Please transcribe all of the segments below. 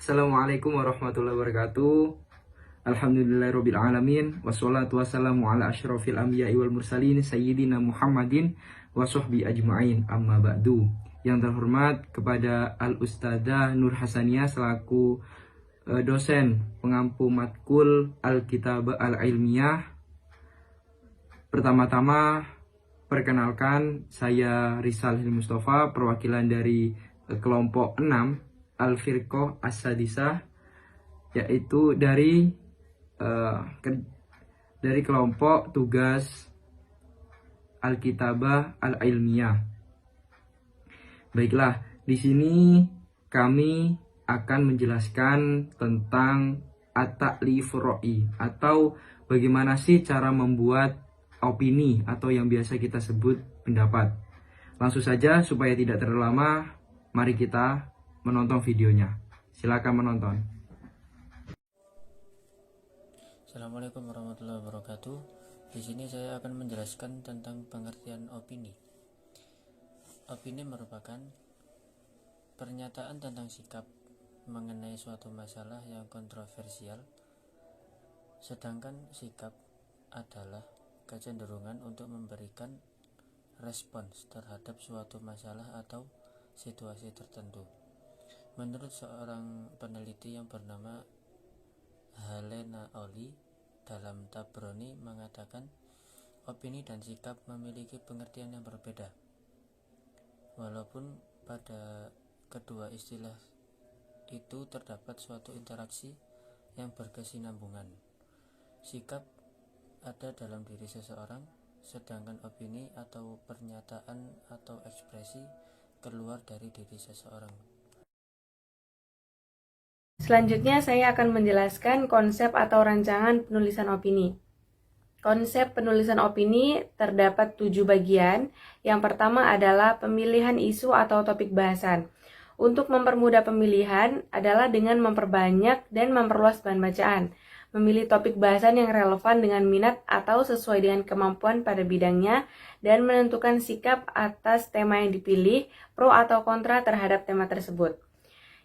Assalamualaikum warahmatullahi wabarakatuh. Alhamdulillahirabbil alamin wassalatu wassalamu ala asyrofil anbiya'i wal mursalin sayyidina Muhammadin wa sahbi ajma'in amma ba'du. Yang terhormat kepada Al Ustadzah Nur Hasaniyah selaku dosen pengampu matkul Al-Kitab Al-Ilmiyah. Pertama-tama perkenalkan, saya Rizal Hilmi Mustafa, perwakilan dari kelompok 6 Al-Firqah As-Sadisah, yaitu dari kelompok tugas Al-Kitabah Al-Ilmiyah. Baiklah, di sini kami akan menjelaskan tentang at-ta'lif ra'i, atau bagaimana sih cara membuat opini atau yang biasa kita sebut pendapat. Langsung saja supaya tidak terlalu lama, mari kita menonton videonya. Silakan menonton. Assalamualaikum warahmatullahi wabarakatuh. Di sini saya akan menjelaskan tentang pengertian opini. Opini merupakan pernyataan tentang sikap mengenai suatu masalah yang kontroversial, sedangkan sikap adalah kecenderungan untuk memberikan respons terhadap suatu masalah atau situasi tertentu. Menurut seorang peneliti yang bernama Helena Oli dalam Tabrani mengatakan, opini dan sikap memiliki pengertian yang berbeda. Walaupun pada kedua istilah itu terdapat suatu interaksi yang berkesinambungan. Sikap ada dalam diri seseorang, sedangkan opini atau pernyataan atau ekspresi keluar dari diri seseorang. Selanjutnya saya akan menjelaskan konsep atau rancangan penulisan opini. Konsep penulisan opini terdapat 7 bagian. Yang pertama adalah pemilihan isu atau topik bahasan. Untuk mempermudah pemilihan adalah dengan memperbanyak dan memperluas bahan bacaan. Memilih topik bahasan yang relevan dengan minat atau sesuai dengan kemampuan pada bidangnya, dan menentukan sikap atas tema yang dipilih, pro atau kontra terhadap tema tersebut.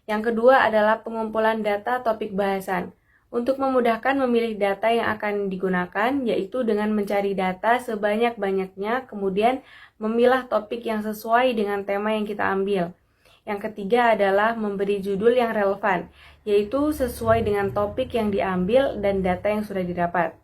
Yang kedua adalah pengumpulan data topik bahasan. Untuk memudahkan memilih data yang akan digunakan, yaitu dengan mencari data sebanyak-banyaknya, kemudian memilah topik yang sesuai dengan tema yang kita ambil. Yang ketiga adalah memberi judul yang relevan, yaitu sesuai dengan topik yang diambil dan data yang sudah didapat.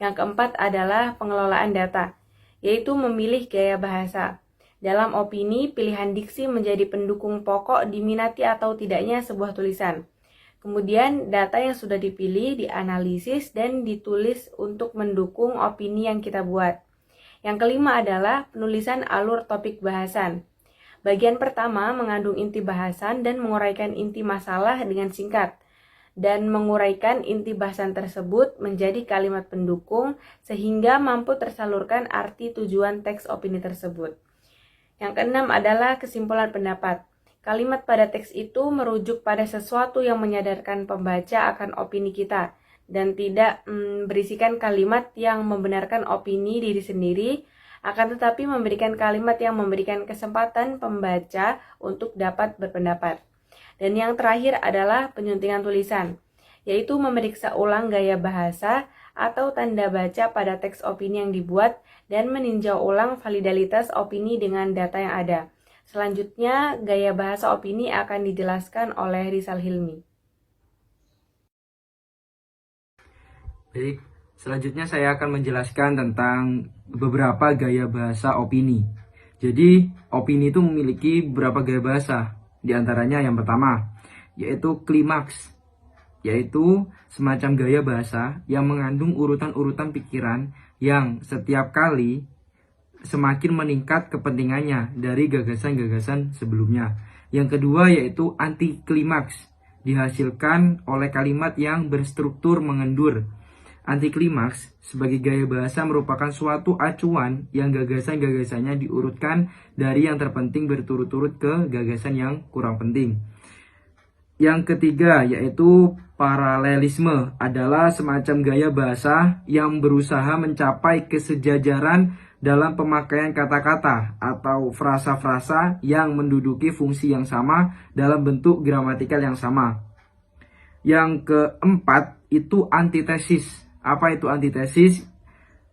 Yang keempat adalah pengelolaan data, yaitu memilih gaya bahasa. Dalam opini, pilihan diksi menjadi pendukung pokok diminati atau tidaknya sebuah tulisan. Kemudian, data yang sudah dipilih dianalisis dan ditulis untuk mendukung opini yang kita buat. Yang kelima adalah penulisan alur topik bahasan. Bagian pertama mengandung inti bahasan dan menguraikan inti masalah dengan singkat, dan menguraikan inti bahasan tersebut menjadi kalimat pendukung sehingga mampu tersalurkan arti tujuan teks opini tersebut. Yang keenam adalah kesimpulan pendapat. Kalimat pada teks itu merujuk pada sesuatu yang menyadarkan pembaca akan opini kita, dan tidak berisikan kalimat yang membenarkan opini diri sendiri, akan tetapi memberikan kalimat yang memberikan kesempatan pembaca untuk dapat berpendapat. Dan yang terakhir adalah penyuntingan tulisan, yaitu memeriksa ulang gaya bahasa atau tanda baca pada teks opini yang dibuat dan meninjau ulang validalitas opini dengan data yang ada. Selanjutnya, gaya bahasa opini akan dijelaskan oleh Rizal Hilmi. Baik, selanjutnya saya akan menjelaskan tentang beberapa gaya bahasa opini. Jadi, opini itu memiliki beberapa gaya bahasa. Di antaranya yang pertama, yaitu klimaks, yaitu semacam gaya bahasa yang mengandung urutan-urutan pikiran yang setiap kali semakin meningkat kepentingannya dari gagasan-gagasan sebelumnya. Yang kedua yaitu anti klimaks, dihasilkan oleh kalimat yang berstruktur mengendur. Anti klimaks sebagai gaya bahasa merupakan suatu acuan yang gagasan-gagasannya diurutkan dari yang terpenting berturut-turut ke gagasan yang kurang penting. Yang ketiga yaitu paralelisme, adalah semacam gaya bahasa yang berusaha mencapai kesejajaran dalam pemakaian kata-kata atau frasa-frasa yang menduduki fungsi yang sama dalam bentuk gramatikal yang sama. Yang keempat itu antitesis. Apa itu antitesis?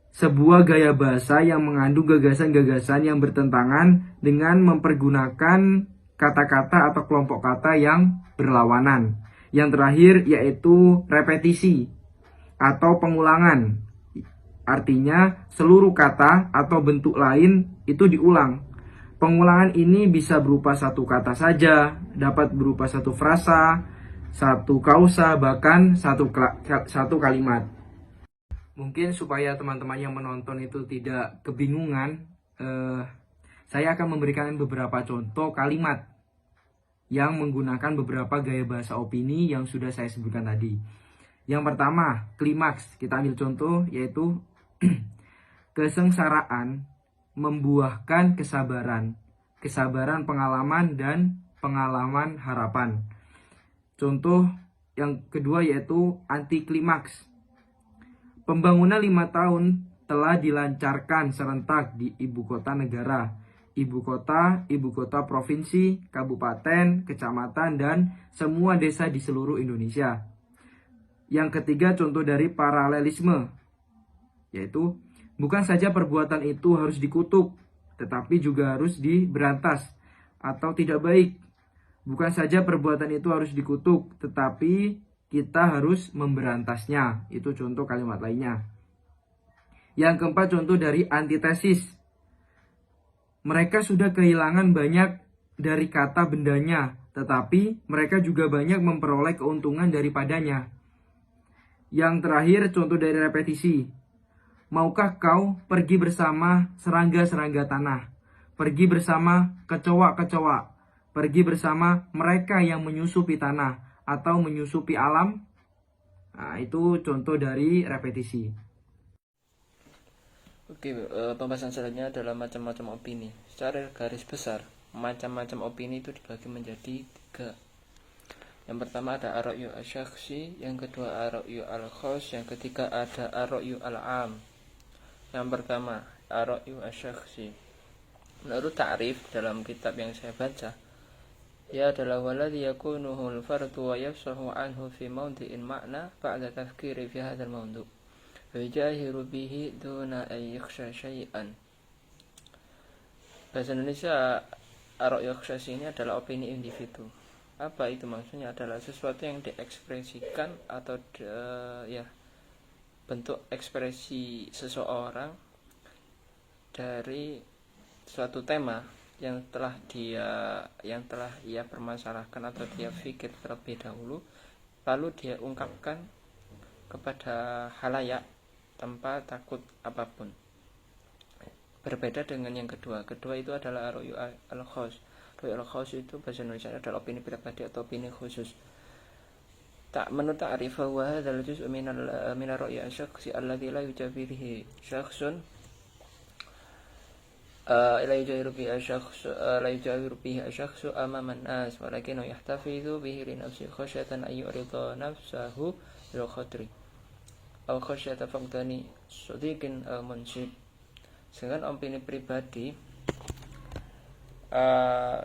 Sebuah gaya bahasa yang mengandung gagasan-gagasan yang bertentangan dengan mempergunakan kata-kata atau kelompok kata yang berlawanan. Yang terakhir yaitu repetisi atau pengulangan. Artinya seluruh kata atau bentuk lain itu diulang. Pengulangan ini bisa berupa satu kata saja, dapat berupa satu frasa, satu kausa, bahkan satu kalimat. Mungkin supaya teman-teman yang menonton itu tidak kebingungan, saya akan memberikan beberapa contoh kalimat yang menggunakan beberapa gaya bahasa opini yang sudah saya sebutkan tadi. Yang pertama, klimaks. Kita ambil contoh yaitu kesengsaraan membuahkan kesabaran, kesabaran pengalaman dan pengalaman harapan. Contoh yang kedua yaitu anti klimaks. Pembangunan 5 tahun telah dilancarkan serentak di ibu kota negara, ibu kota provinsi, kabupaten, kecamatan, dan semua desa di seluruh Indonesia. Yang ketiga contoh dari paralelisme, yaitu bukan saja perbuatan itu harus dikutuk, tetapi juga harus diberantas atau tidak baik. Bukan saja perbuatan itu harus dikutuk, tetapi kita harus memberantasnya. Itu contoh kalimat lainnya. Yang keempat contoh dari antitesis. Mereka sudah kehilangan banyak dari kata bendanya, tetapi mereka juga banyak memperoleh keuntungan daripadanya. Yang terakhir contoh dari repetisi. Maukah kau pergi bersama serangga-serangga tanah? Pergi bersama kecoa-kecoa? Pergi bersama mereka yang menyusupi tanah atau menyusupi alam? Nah, itu contoh dari repetisi. Oke, pembahasan selanjutnya adalah macam-macam opini. Secara garis besar, macam-macam opini itu dibagi menjadi 3. Yang pertama ada ar-ra'yu asy-syakhsi, yang kedua ar-ra'yu al-khass, yang ketiga ada ar-ra'yu al-'am. Yang pertama, ar-ra'yu asy-syakhsi. Menurut ta'rif dalam kitab yang saya baca, ia adalah waladhi yakunuhu al-fardu wa yafsahu anhu fi mawdi'in ma'na ba'da tafkiri fi hadzal mawdu'. Wajahiru bihi duna an yakhsha syai'an. Bahasa Indonesia, ar-ra'yu asy-syakhsi ini adalah opini individu. Apa itu maksudnya? Adalah sesuatu yang diekspresikan atau bentuk ekspresi seseorang dari suatu tema yang telah ia permasalahkan atau dia pikir terlebih dahulu, lalu dia ungkapkan kepada halayak tanpa takut apapun. Berbeda dengan yang kedua. Kedua itu adalah ar-ra'yu al-khass. Ar-ra'yu al-khass itu bahasa Indonesia adalah opini pribadi atau opini khusus. Menurut ta'rif wa hadzal juz'u min ar-ra'yi asy-syakhsi alladhi la yujabiruhu syakhsun la yujabiru bihi asy-syakhsu amama an-nas walakinahu yahtafidhu bihi li nafsihi khasyatan ay yurida nafsahu bil khatri aw khasyata faqdani sadiqin munshid. Sedangkan opini pribadi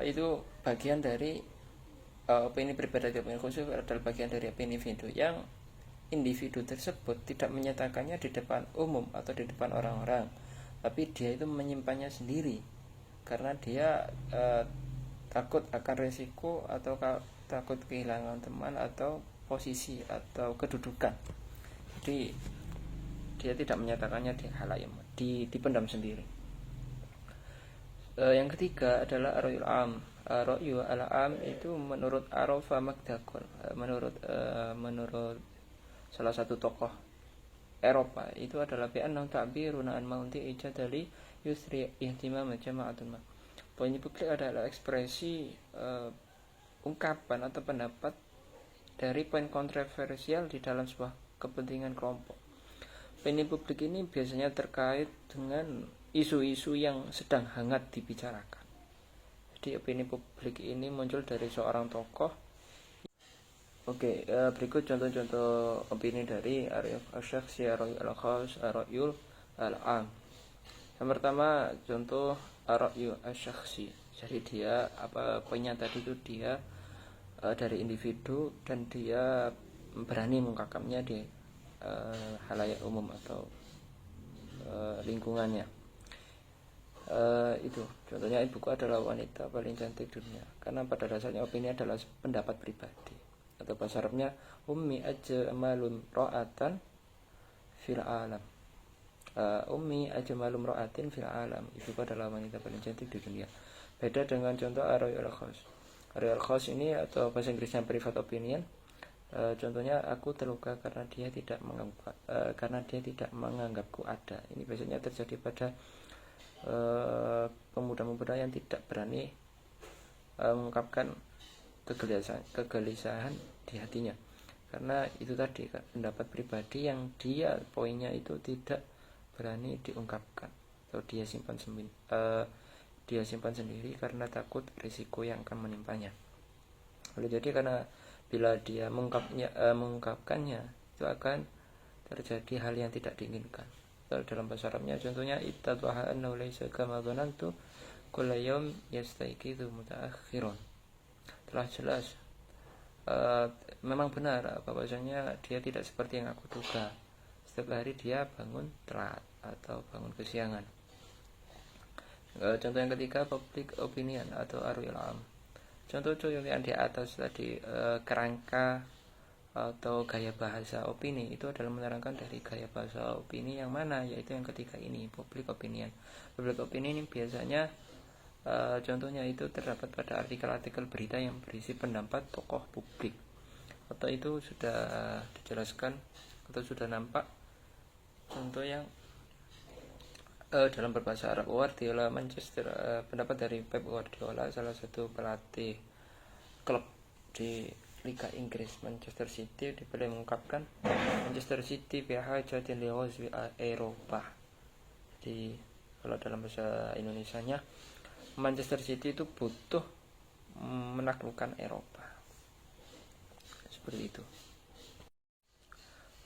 itu bagian dari opini pribadi atau opini khusus adalah bagian dari opini individu yang individu tersebut tidak menyatakannya di depan umum atau di depan orang-orang, tapi dia itu menyimpannya sendiri karena dia takut akan resiko atau takut kehilangan teman atau posisi atau kedudukan. Jadi dia tidak menyatakannya di halayak, dipendam sendiri. Yang ketiga adalah ar-ra'yul 'am. Ar-ra'yu al-'am itu menurut Arafa Magdakul, menurut salah satu tokoh Eropa, itu adalah bi'annahu ta'biruna an mawdi'i jadali yusri ihtimam jama'atun ma. Opini publik adalah ekspresi ungkapan atau pendapat dari poin kontroversial di dalam sebuah kepentingan kelompok. Opini publik ini biasanya terkait dengan isu-isu yang sedang hangat dibicarakan. Jadi opini publik ini muncul dari seorang tokoh. Oke, berikut contoh-contoh opini dari ar-ra'yu asy-syakhsi, ar-ra'yu al-khass, ar-ra'yu al-'am. Yang pertama contoh ar-ra'yu asy-syakhsi. Jadi dia poinnya tadi itu dia dari individu dan dia berani mengungkapkannya di halayak umum atau lingkungannya. Itu contohnya ibuku adalah wanita paling cantik dunia, karena pada dasarnya opini adalah pendapat pribadi, atau bahasa Arabnya ummi ajmalum ra'atan fil alam. Ummi ajmalum ra'atin fil alam, ibuku adalah wanita paling cantik di dunia. Beda dengan contoh ar-ra'yul khas. Ar-ra'yul khas ini atau bahasa Inggrisnya private opinion. Contohnya aku terluka karena dia tidak menganggapku ada. Ini biasanya terjadi pada pemuda-pemuda yang tidak berani mengungkapkan kegelisahan di hatinya, karena itu tadi pendapat pribadi yang poinnya itu tidak berani diungkapkan atau dia simpan sendiri karena takut risiko yang akan menimpanya. Lalu jadi karena bila dia mengungkapkannya itu akan terjadi hal yang tidak diinginkan. Dalam bahasa Arabnya contohnya ittadhaha annahu laysa kama dhanantu kullu yawm yastayqizu mutaakhirun. Telah jelas memang benar bahwasanya dia tidak seperti yang aku duga. Setiap hari dia bangun telat atau bangun kesiangan. Contoh yang ketiga, public opinion atau arwil am. Contoh yang di atas tadi, kerangka atau gaya bahasa opini itu adalah menerangkan dari gaya bahasa opini yang mana, yaitu yang ketiga ini, public opinion. Public opinion ini biasanya contohnya itu terdapat pada artikel-artikel berita yang berisi pendapat tokoh publik, atau itu sudah dijelaskan atau sudah nampak. Contoh yang dalam berbahasa Arab, Guardiola Manchester, pendapat dari Pep Guardiola, salah satu pelatih klub di Liga Inggris Manchester City, dipilih mengungkapkan Manchester City bihajatin li ghazwi Eropa. Jadi kalau dalam bahasa Indonesianya, Manchester City itu butuh menaklukkan Eropa. Seperti itu.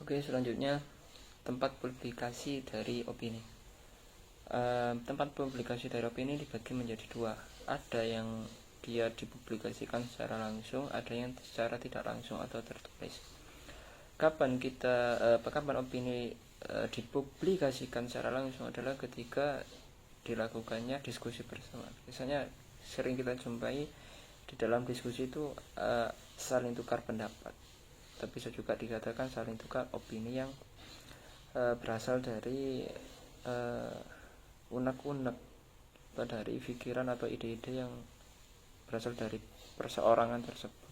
Oke, selanjutnya tempat publikasi dari opini. Tempat publikasi dari opini dibagi menjadi dua. Ada yang dia dipublikasikan secara langsung, ada yang secara tidak langsung atau tertulis. Kapan opini dipublikasikan secara langsung adalah ketika dilakukannya diskusi bersama. Misalnya sering kita jumpai di dalam diskusi itu saling tukar pendapat, tapi bisa juga dikatakan saling tukar opini yang berasal dari unek-unek atau dari pikiran atau ide-ide yang berasal dari perseorangan tersebut.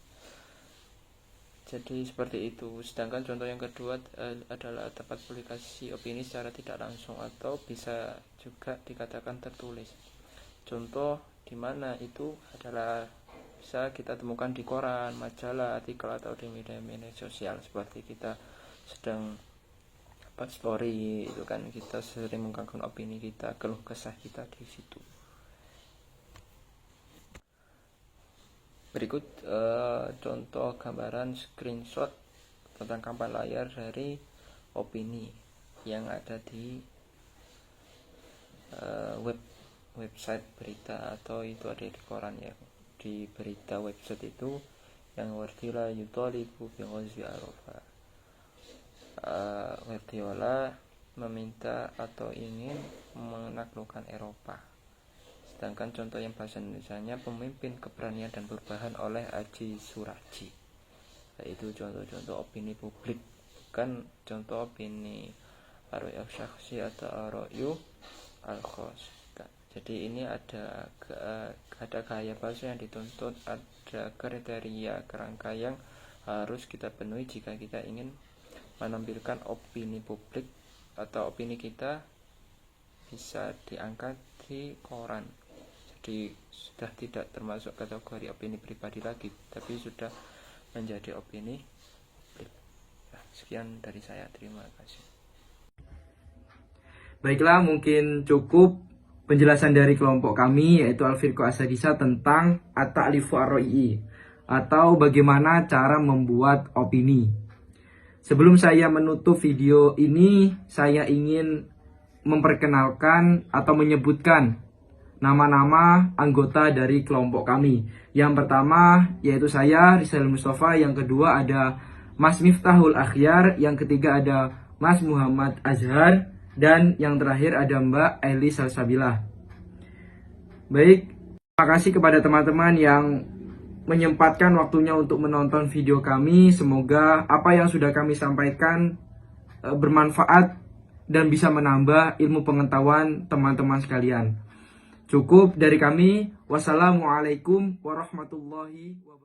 Jadi seperti itu. Sedangkan contoh yang kedua adalah tempat publikasi opini secara tidak langsung atau bisa juga dikatakan tertulis. Contoh di mana itu adalah bisa kita temukan di koran, majalah, artikel atau di media-media sosial. Seperti kita sedang buat story itu kan, kita sering mengungkapkan opini kita, keluh kesah kita di situ. Berikut contoh gambaran screenshot tentang kampan layar dari opini yang ada di website berita, atau itu ada di koran ya. Di berita website itu yang Guardiola yutalibu bi ghazwi Eropa. Guardiola meminta atau ingin menaklukkan Eropa. Sedangkan contoh yang bahasa Indonesianya pemimpin keberanian dan perubahan oleh Aji Suraji. Yaitu contoh-contoh opini publik, bukan contoh opini ar-ra'yu syakhsi atau ar-ra'yu al-khas. Jadi ini ada gaya bahasa yang dituntut, ada kriteria kerangka yang harus kita penuhi jika kita ingin menampilkan opini publik atau opini kita bisa diangkat di koran. Jadi sudah tidak termasuk kategori opini pribadi lagi, tapi sudah menjadi opini publik. Nah, sekian dari saya, terima kasih. Baiklah, mungkin cukup penjelasan dari kelompok kami, yaitu Al-Firqah As-Sadisah, tentang at-ta'lifu ar-ra'yi atau bagaimana cara membuat opini. Sebelum saya menutup video ini, saya ingin memperkenalkan atau menyebutkan nama-nama anggota dari kelompok kami. Yang pertama yaitu saya, Rizal Mustafa. Yang kedua ada Mas Miftahul Akhyar, yang ketiga ada Mas Muhammad Azhar, dan yang terakhir ada Mbak Eli Salsabilah. Baik, terima kasih kepada teman-teman yang menyempatkan waktunya untuk menonton video kami. Semoga apa yang sudah kami sampaikan bermanfaat dan bisa menambah ilmu pengetahuan teman-teman sekalian. Cukup dari kami. Wassalamualaikum warahmatullahi wabarakatuh.